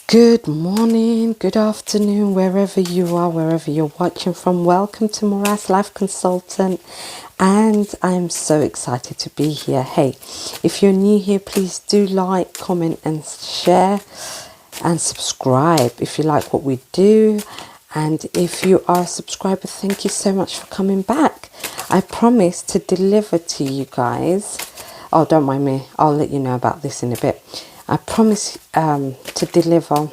Good morning, good afternoon, wherever you are, wherever you're watching from. Welcome to Morass Life Consultant, and I'm so excited to be here. Hey, if you're new here, please do like, comment and share and subscribe if you like what we do. And if you are a subscriber, thank you so much for coming back. I promise to deliver to you guys. Oh, don't mind me, I'll let you know about this in a bit. I promise to deliver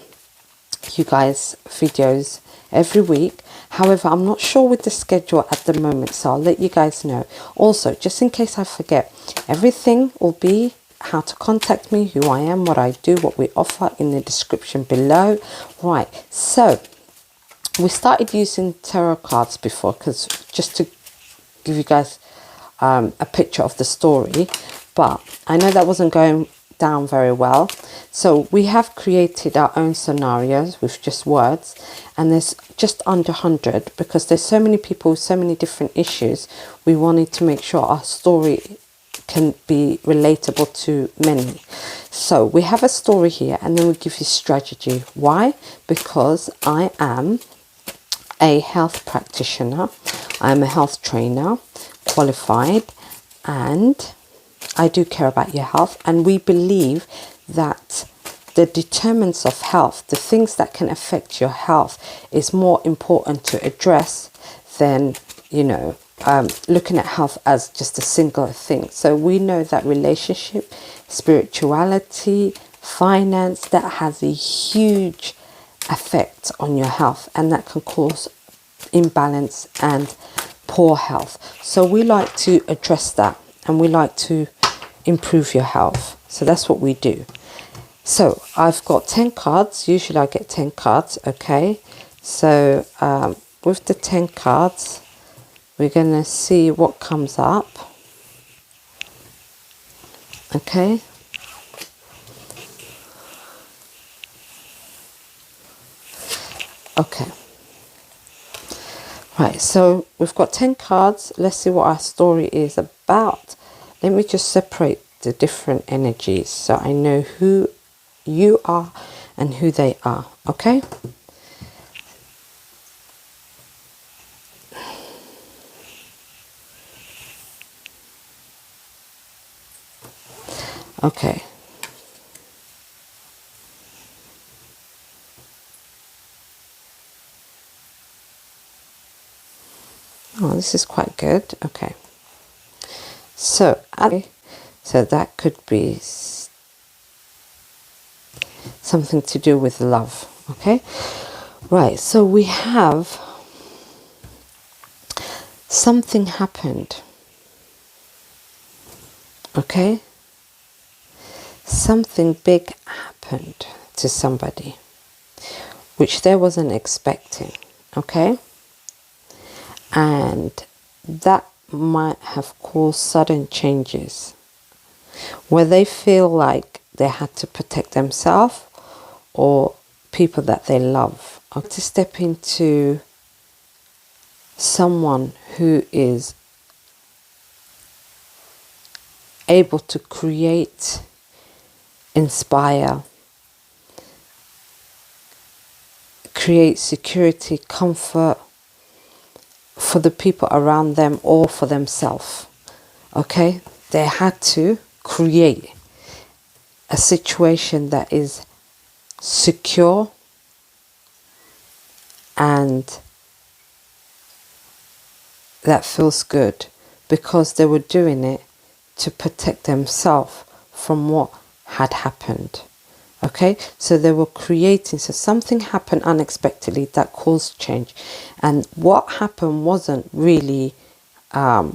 you guys videos every week. However, I'm not sure with the schedule at the moment, so I'll let you guys know. Also, just in case I forget, everything will be how to contact me, who I am, what I do, what we offer in the description below. Right, so we started using tarot cards before, because just to give you guys a picture of the story, but I know that wasn't going down very well, so we have created our own scenarios with just words, and there's just under 100 because there's so many people, so many different issues. We wanted to make sure our story can be relatable to many. So we have a story here, and then we give you strategy. Why? Because I am a health practitioner, I'm a health trainer, qualified, and I do care about your health. And we believe that the determinants of health, the things that can affect your health, is more important to address than, looking at health as just a single thing. So we know that relationship, spirituality, finance, that has a huge effect on your health, and that can cause imbalance and poor health. So we like to address that, and we like to improve your health. So that's what we do. So I've got 10 cards. Usually I get 10 cards. Okay, so with the 10 cards, we're gonna see what comes up. Okay, okay, right, so we've got 10 cards. Let's see what our story is about. Let me just separate the different energies so I know who you are and who they are. Okay, okay, oh, this is quite good. Okay, so that could be something to do with love. Okay, right, so we have something happened. Okay, something big happened to somebody which they wasn't expecting. Okay, and that might have caused sudden changes where they feel like they had to protect themselves or people that they love, or to step into someone who is able to create, inspire, create security, comfort for the people around them or for themselves. Okay, they had to create a situation that is secure and that feels good, because they were doing it to protect themselves from what had happened. Okay, so they were creating, so something happened unexpectedly that caused change, and what happened wasn't really a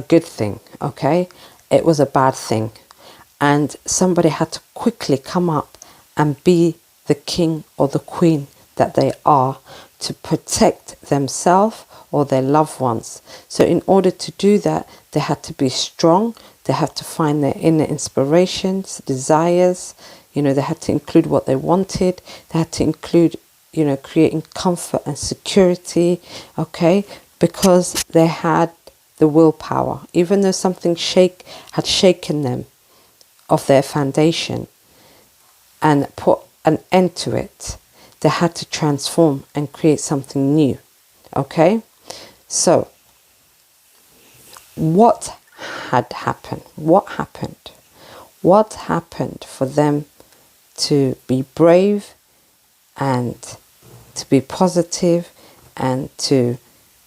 good thing. Okay, it was a bad thing, and somebody had to quickly come up and be the king or the queen that they are to protect themselves or their loved ones. So in order to do that, they had to be strong. They had to find their inner inspirations, desires. They had to include what they wanted. They had to include, creating comfort and security. Okay, because they had the willpower, even though something had shaken them of their foundation and put an end to it. They had to transform and create something new. Okay? So, what had happened? What happened? What happened for them to be brave and to be positive and to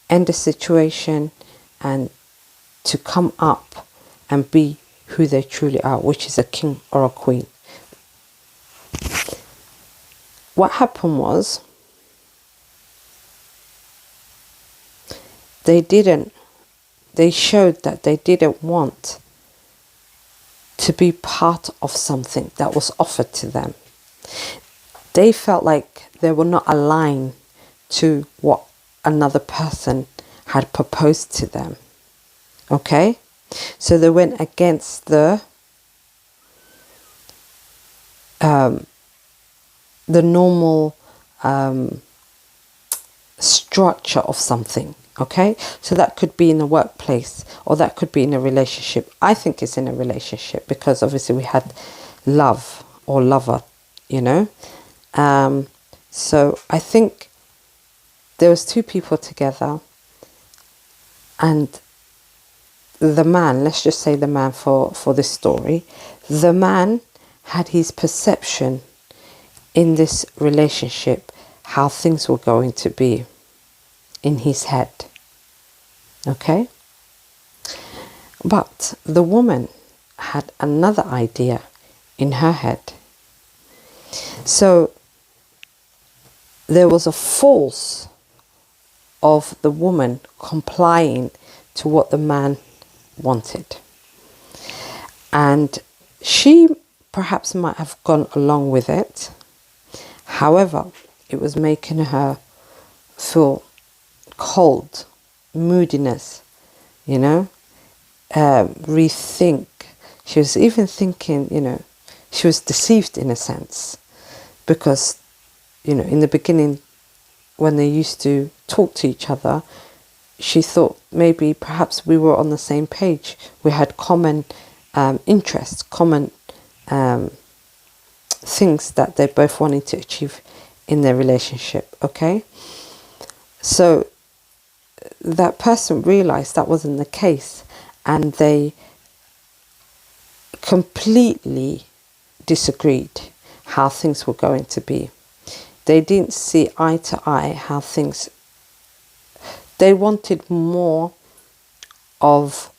end the situation and to come up and be who they truly are, which is a king or a queen? What happened was they showed that they didn't want to be part of something that was offered to them. They felt like they were not aligned to what another person had proposed to them. Okay? So they went against the normal structure of something. Okay? So that could be in a workplace, or that could be in a relationship. I think it's in a relationship because obviously we had love or lover, you know. So I think there was two people together, and the man, let's just say the man for this story, the man had his perception in this relationship, how things were going to be in his head. Okay? But the woman had another idea in her head. So there was a force of the woman complying to what the man wanted. And she perhaps might have gone along with it. However, it was making her feel cold, moodiness, you know, rethink. She was even thinking, you know, she was deceived in a sense, because, you know, in the beginning, when they used to talk to each other, she thought maybe perhaps we were on the same page. We had common interests, common things that they both wanted to achieve in their relationship. Okay? So that person realized that wasn't the case, and they completely disagreed how things were going to be. They didn't see eye to eye how things... They wanted more of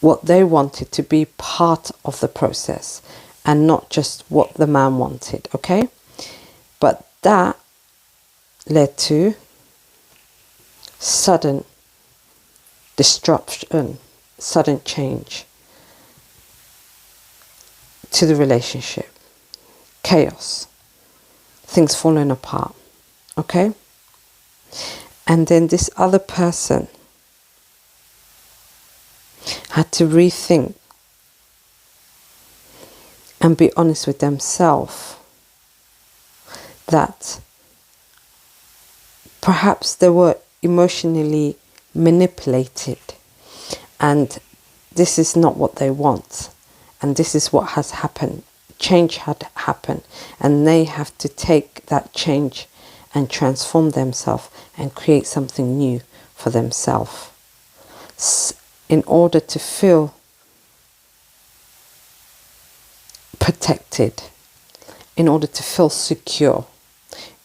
what they wanted to be part of the process and not just what the man wanted, okay? But that led to sudden disruption, sudden change to the relationship. Chaos. Things falling apart, okay? And then this other person had to rethink and be honest with themselves that perhaps they were emotionally manipulated, and this is not what they want, and this is what has happened. Change had happened, and they have to take that change and transform themselves and create something new for themselves in order to feel protected, in order to feel secure,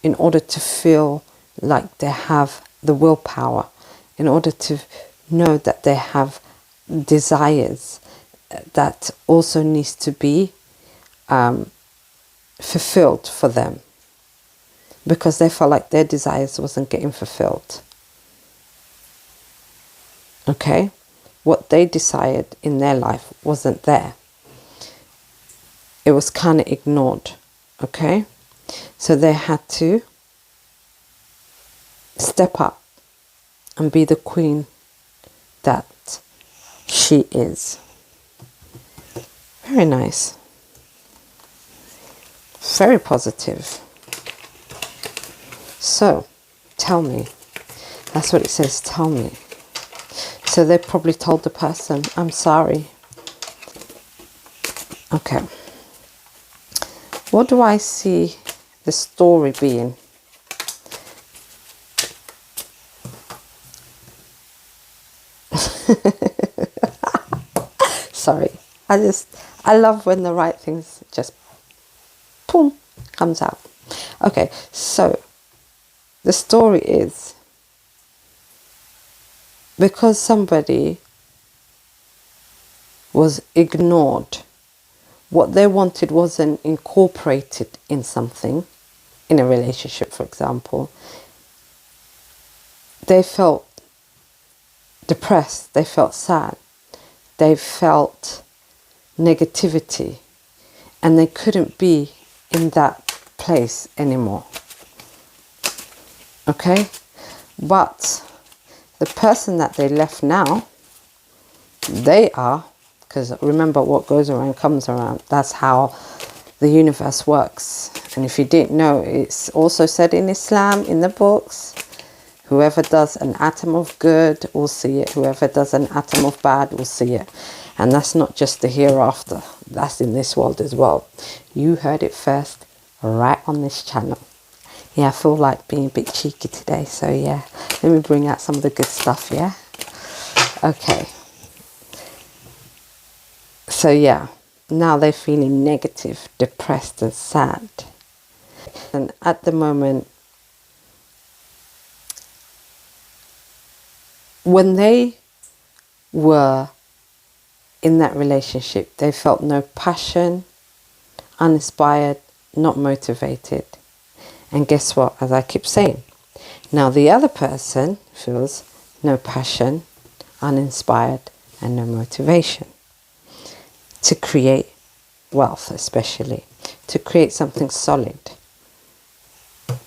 in order to feel like they have the willpower, in order to know that they have desires that also needs to be fulfilled for them, because they felt like their desires wasn't getting fulfilled. Okay? What they desired in their life wasn't there. It was kind of ignored. Okay? So they had to step up and be the queen that she is. Very nice. Very positive. So, tell me. That's what it says, tell me. So they probably told the person, I'm sorry. Okay. What do I see the story being? Sorry, I love when the right things just boom comes out. Okay, so the story is, because somebody was ignored, what they wanted wasn't incorporated in something, in a relationship, for example, they felt depressed, they felt sad, they felt negativity, and they couldn't be in that place anymore. Okay? But the person that they left now, they are, because remember, what goes around comes around. That's how the universe works. And if you didn't know, it's also said in Islam, in the books, whoever does an atom of good will see it. Whoever does an atom of bad will see it. And that's not just the hereafter. That's in this world as well. You heard it first, right on this channel. Yeah, I feel like being a bit cheeky today. So yeah, let me bring out some of the good stuff, yeah? Okay. So yeah, now they're feeling negative, depressed and sad. And at the moment, when they were in that relationship, they felt no passion, uninspired, not motivated. And guess what? As I keep saying, now the other person feels no passion, uninspired, and no motivation to create wealth, especially to create something solid,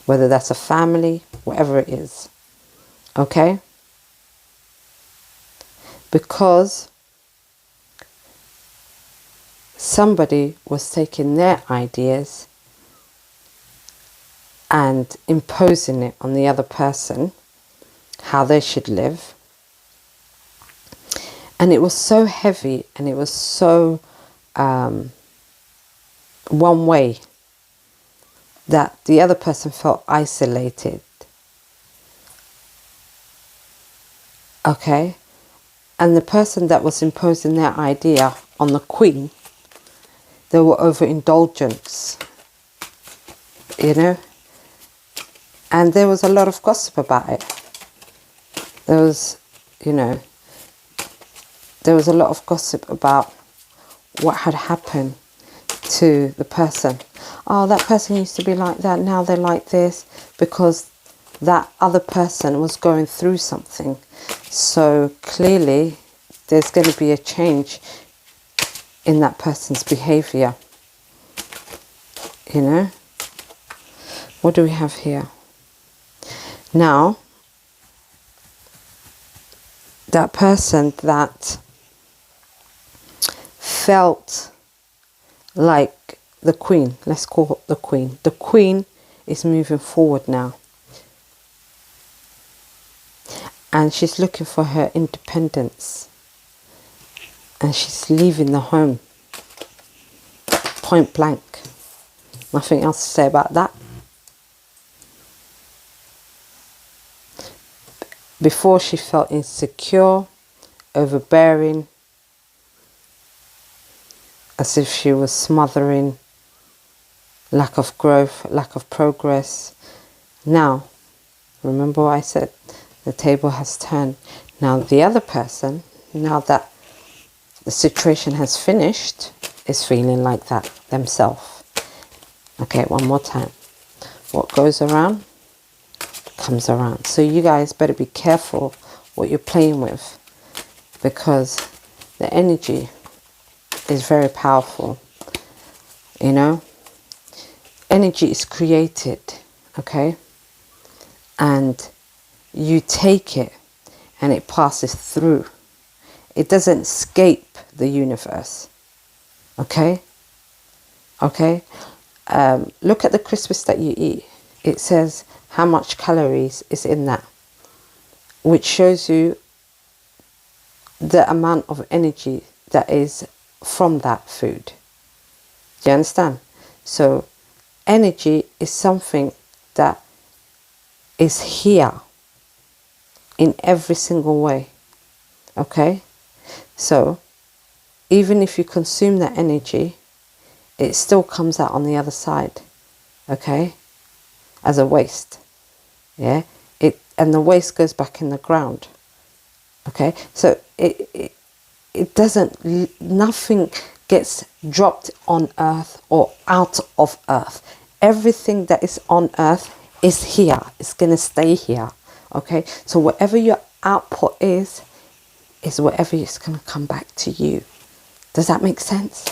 whether that's a family, whatever it is. Okay? Because somebody was taking their ideas and imposing it on the other person, how they should live. And it was so heavy, and it was so one way, that the other person felt isolated. Okay? And the person that was imposing their idea on the queen, they were overindulgence, you know? And there was a lot of gossip about it. There was, you know, there was a lot of gossip about what had happened to the person. Oh, that person used to be like that, now they're like this, because that other person was going through something. So clearly there's going to be a change in that person's behavior. You know? What do we have here? Now, that person that felt like the queen, let's call it the queen. The queen is moving forward now. And she's looking for her independence. And she's leaving the home. Point blank. Nothing else to say about that. Before, she felt insecure, overbearing, as if she was smothering, lack of growth, lack of progress. Now, remember what I said? The table has turned. Now the other person, now that the situation has finished, is feeling like that themselves. Okay, one more time. What goes around comes around. So you guys better be careful what you're playing with, because the energy is very powerful. You know, energy is created, okay, and you take it and it passes through. It doesn't escape the universe. Okay? Okay? Look at the Christmas that you eat. It says how much calories is in that, which shows you the amount of energy that is from that food. Do you understand? So energy is something that is here in every single way. Okay? So even if you consume that energy, it still comes out on the other side. Okay? As a waste. Yeah? And the waste goes back in the ground. Okay? So it doesn't, nothing gets dropped on earth or out of earth. Everything that is on earth is here. It's going to stay here. Okay? So whatever your output is whatever is going to come back to you. Does that make sense?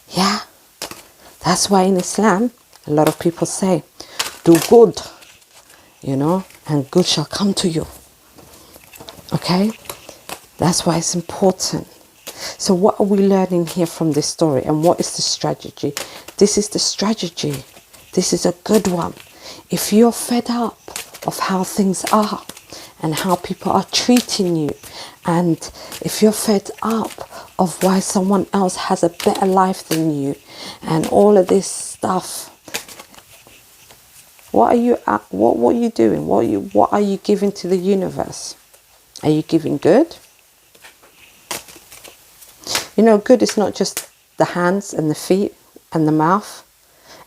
Yeah? That's why in Islam, a lot of people say, do good, and good shall come to you. Okay? That's why it's important. So what are we learning here from this story? And what is the strategy? This is the strategy. This is a good one. If you're fed up of how things are and how people are treating you, and if you're fed up of why someone else has a better life than you and all of this stuff, what are you doing? What are you giving to the universe? Are you giving good? Good is not just the hands and the feet and the mouth.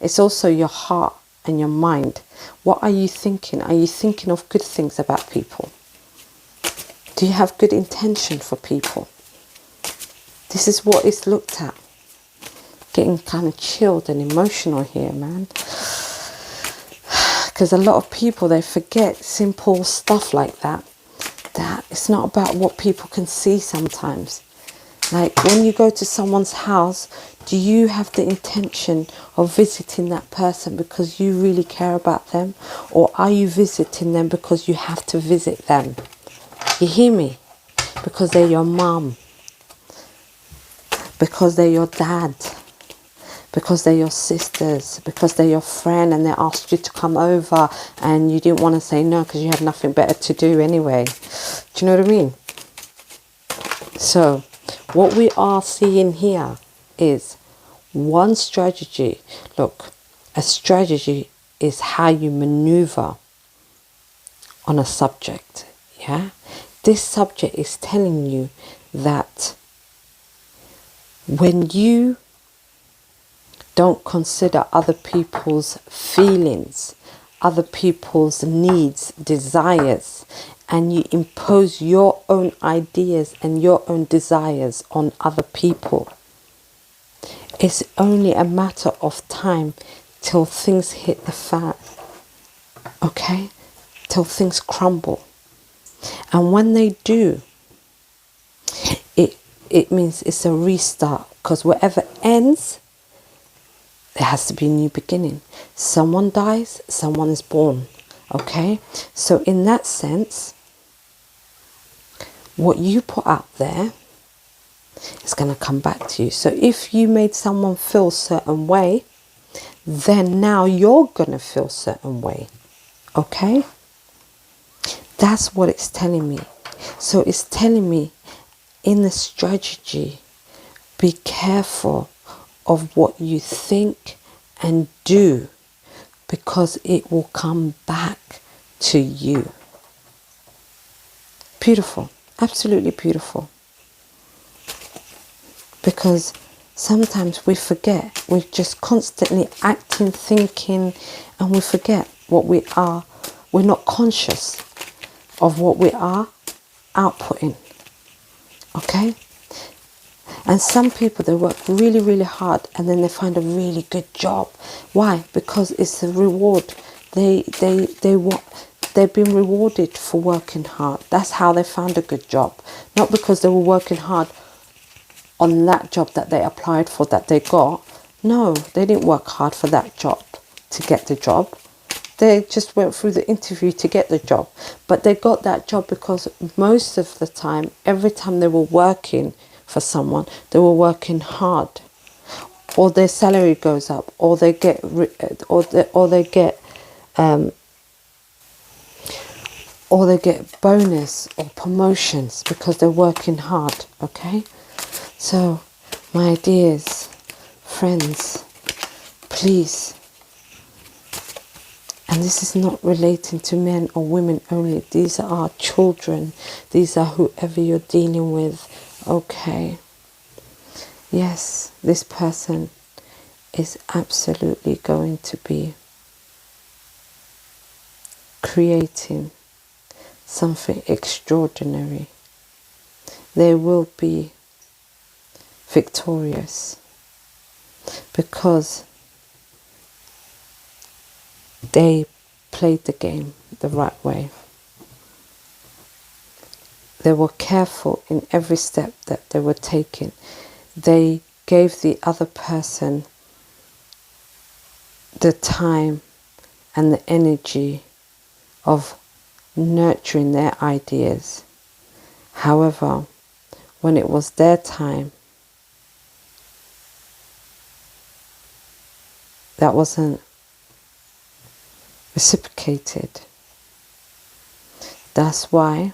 It's also your heart and your mind. What are you thinking? Are you thinking of good things about people? Do you have good intention for people? This is what is looked at. Getting kind of chilled and emotional here, man. Because a lot of people, they forget simple stuff like that. That it's not about what people can see sometimes. Like when you go to someone's house, do you have the intention of visiting that person because you really care about them? Or are you visiting them because you have to visit them? You hear me? Because they're your mum. Because they're your dad. Because they're your sisters. Because they're your friend and they asked you to come over and you didn't want to say no because you had nothing better to do anyway. Do you know what I mean? So what we are seeing here is one strategy. Look, a strategy is how you maneuver on a subject. Yeah? This subject is telling you that when you don't consider other people's feelings, other people's needs, desires, and you impose your own ideas and your own desires on other people, it's only a matter of time till things hit the fan. Okay? Till things crumble. And when they do, it means it's a restart. Because whatever ends, there has to be a new beginning. Someone dies, someone is born. Okay? So in that sense, what you put out there is going to come back to you. So if you made someone feel a certain way, then now you're going to feel a certain way. Okay? That's what it's telling me. So it's telling me in the strategy, be careful of what you think and do, because it will come back to you. Beautiful. Absolutely beautiful. Because sometimes we forget. We're just constantly acting, thinking, and we forget what we are. We're not conscious of what we are outputting. Okay? And some people, they work really, really hard and then they find a really good job. Why? Because it's a reward. They've been rewarded for working hard. That's how they found a good job. Not because they were working hard on that job that they applied for, that they got. No, they didn't work hard for that job to get the job. They just went through the interview to get the job. But they got that job because most of the time, every time they were working for someone, they were working hard. Or their salary goes up, or they get bonus or promotions because they're working hard. Okay? So, my dears, friends, please And this is not relating to men or women only. These are our children. These are whoever you're dealing with. Okay. Yes, this person is absolutely going to be creating something extraordinary. They will be victorious because they played the game the right way. They were careful in every step that they were taking. They gave the other person the time and the energy of nurturing their ideas. However, when it was their time, that wasn't reciprocated. That's why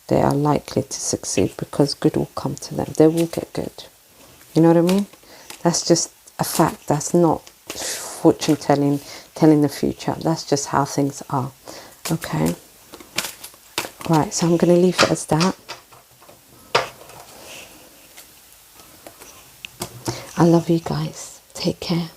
they are likely to succeed, because good will come to them. They will get good. You know what I mean? That's just a fact. That's not fortune telling the future. That's just how things are. Okay. Right, so I'm going to leave it as that. I love you guys. Take care.